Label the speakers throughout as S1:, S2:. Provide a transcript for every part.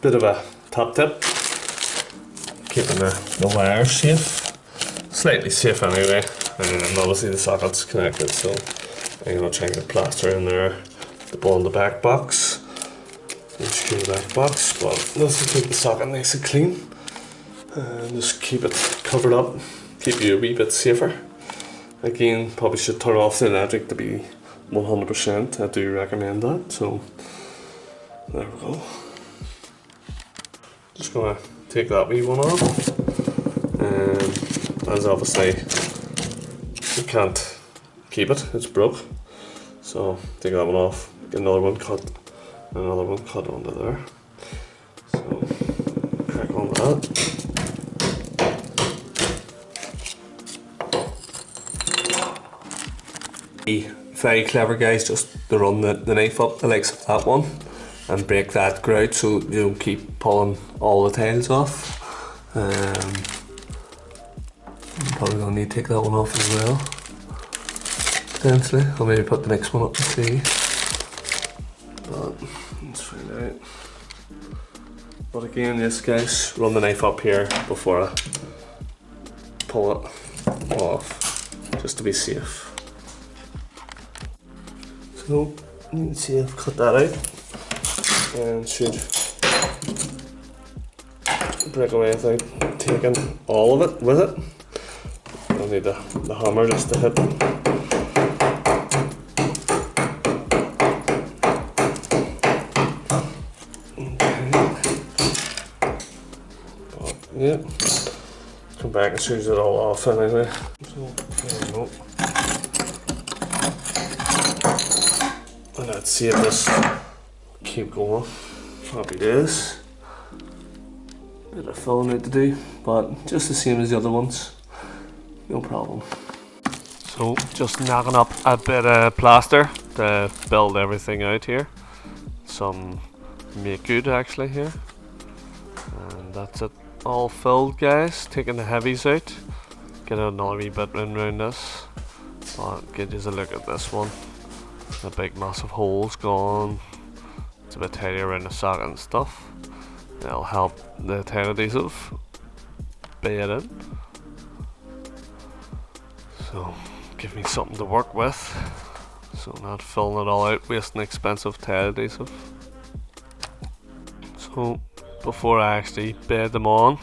S1: bit of a top tip, keeping the wires safe, slightly safe anyway, and obviously the socket's connected, so I'm going to try and get plaster in there to bond the back box, and secure the back box, but this will keep the socket nice and clean, and just keep it covered up, keep you a wee bit safer. Again, probably should turn off the electric to be 100%, I do recommend that, so there we go. Just going to take that wee one off, as obviously you can't keep it, it's broke, so take that one off, get another one cut onto there, so crack on that. Very clever guys, just to run the knife up the likes of that one and break that grout so you don't keep pulling all the tiles off. I'm probably going to need to take that one off as well, potentially. I'll maybe put the next one up and see, but let's find out. But again, yes guys, run the knife up here before I pull it off, just to be safe. So you can see I've cut that out and should break away without taking all of it with it. I'll need the hammer just to hit. Okay. But yeah, come back and choose it all off anyway. So there we go. And let's see if this keep going. Happy days. Bit of filling out to do, but just the same as the other ones. No problem. So just knocking up a bit of plaster to build everything out here. Some make good actually here. And that's it all filled guys. Taking the heavies out. Get another wee bit around this. But get us a look at this one. The big massive holes gone. It's a bit tighter around the socket and stuff. It'll help the tile adhesive bed in. So give me something to work with. So not filling it all out, wasting expensive tile adhesive. So before I actually bed them on,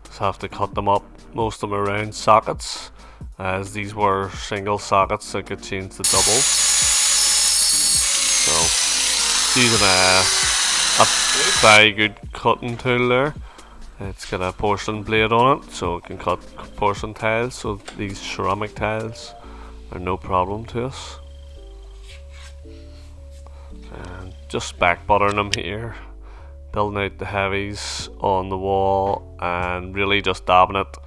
S1: just have to cut them up. Most of them are round sockets, as these were single sockets that could change to doubles. So using a very good cutting tool there. It's got a porcelain blade on it, so it can cut porcelain tiles, so these ceramic tiles are no problem to us. And just back buttering them here, building out the heavies on the wall and really just dabbing it.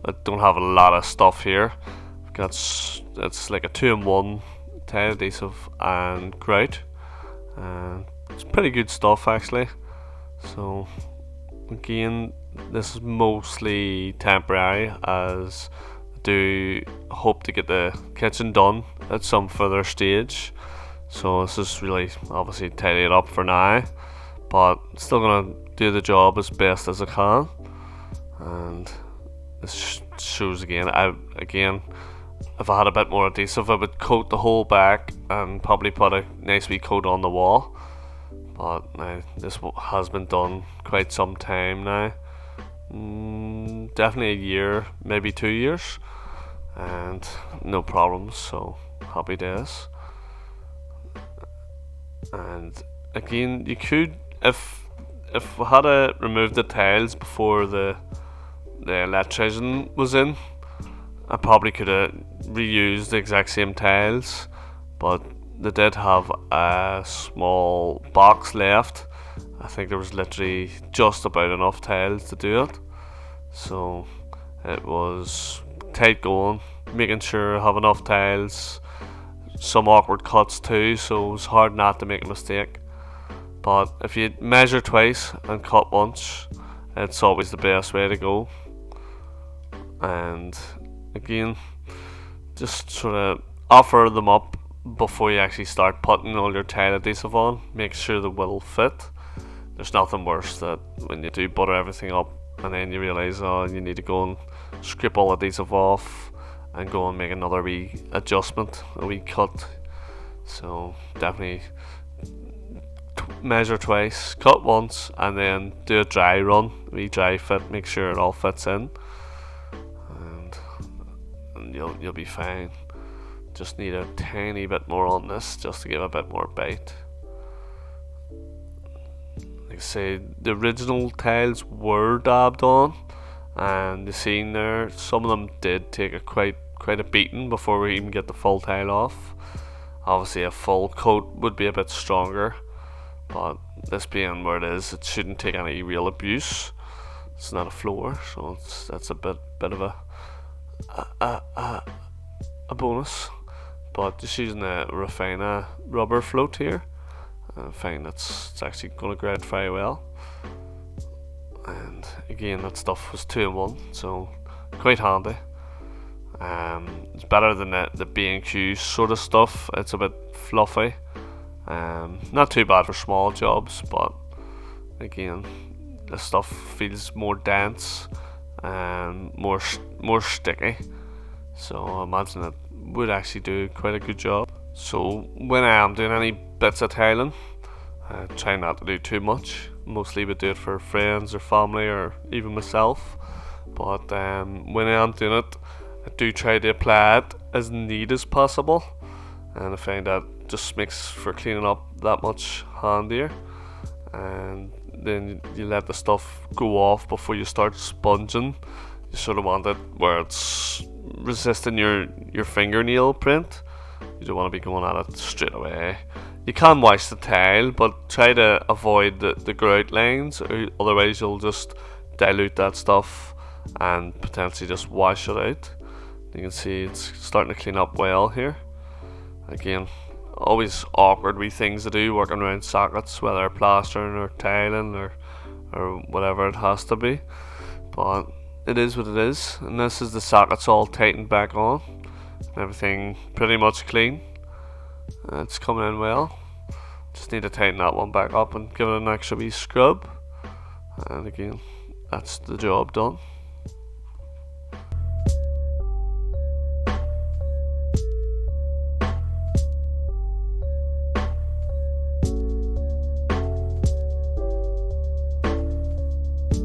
S1: I don't have a lot of stuff here. I've got, it's like a 2-in-1 tile adhesive and grout, and it's pretty good stuff actually. So again, this is mostly temporary, as I do hope to get the kitchen done at some further stage. So this is really obviously tidy it up for now, but still gonna do the job as best as I can. And this shows again, if I had a bit more adhesive, I would coat the whole back and probably put a nice wee coat on the wall. But now this has been done quite some time now, definitely a year, maybe 2 years, and no problems, so happy days. And again, you could, if we had removed the tiles before the electrician was in, I probably could have reused the exact same tiles, but they did have a small box left. I think there was literally just about enough tiles to do it, so it was tight going, making sure I have enough tiles, some awkward cuts too, so it was hard not to make a mistake. But if you measure twice and cut once, it's always the best way to go. And again, just sort of offer them up before you actually start putting all your tile adhesive on. Make sure they will fit. there's nothing worse that when you do butter everything up and then you realise, oh, you need to go and scrape all the adhesive off and go and make another wee adjustment, a wee cut. So definitely measure twice, cut once, and then do a dry run, a wee dry fit, make sure it all fits in, and you'll be fine. Just need a tiny bit more on this just to give a bit more bite. Like I say, the original tiles were dabbed on, and the scene there, some of them did take quite a beating before we even get the full tile off. Obviously a full coat would be a bit stronger, but this being where it is, it shouldn't take any real abuse. It's not a floor, so that's a bit of a bonus. But just using a Refina rubber float here, I find it's actually going to grade very well. And again, that stuff was 2-in-1, so quite handy. It's better than the B&Q sort of stuff. It's a bit fluffy. Not too bad for small jobs, but again, the stuff feels more dense and more sticky. So I imagine it would actually do quite a good job. So when I am doing any bits of tiling, I try not to do too much. Mostly would do it for friends or family or even myself. But when I am doing it, I do try to apply it as neat as possible, and I find that just makes for cleaning up that much handier. And then you let the stuff go off before you start sponging. You sort of want it where it's resisting your fingernail print. You don't want to be going at it straight away. You can wash the tile, but try to avoid the grout lines, or otherwise you'll just dilute that stuff and potentially just wash it out. You can see it's starting to clean up well here. Again, always awkward wee things to do working around sockets, whether plastering or tiling or whatever it has to be. But it is what it is, and this is the sockets all tightened back on. Everything pretty much clean. It's coming in well. Just need to tighten that one back up and give it an extra wee scrub. And again, that's the job done.